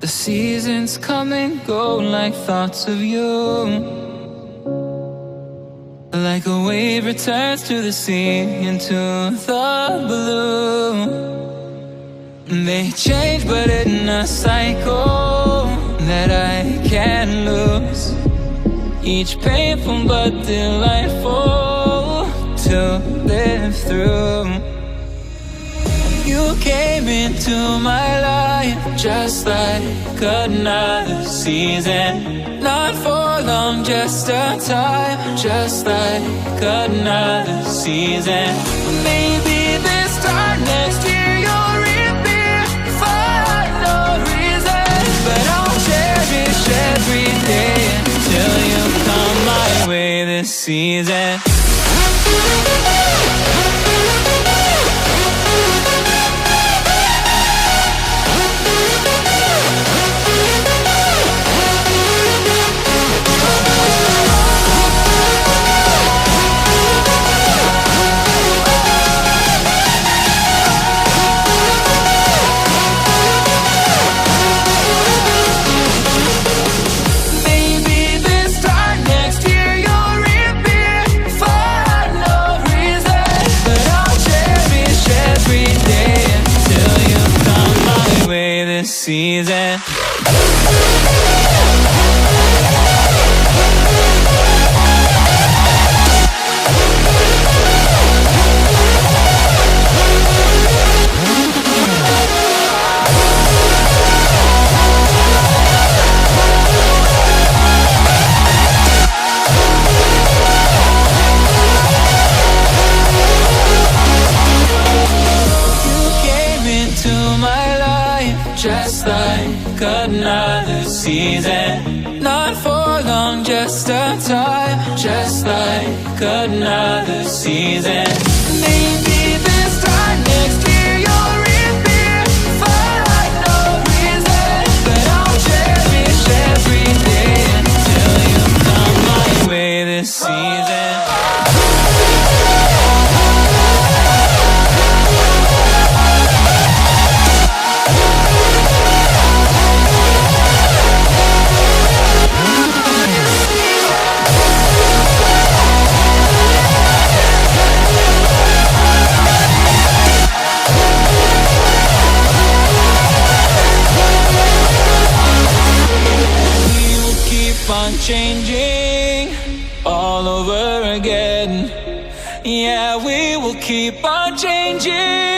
The seasons come and go like thoughts of you. Like a wave returns to the sea, into the blue. They change but in a cycle that I can't lose. Each painful but delightful to live through. You came into my life just like another season. Not for long, just a time, just like another season. Maybe this time next year you'll reappear for no reason. But I'll cherish every day until you come my way this season. Season. Just like another season. Not for long, just a time, just like another season. Maybe this time next year you'll reappear for no reason. But I'll cherish every day until you come my way this season. Changing all over again. Yeah, we will keep on changing.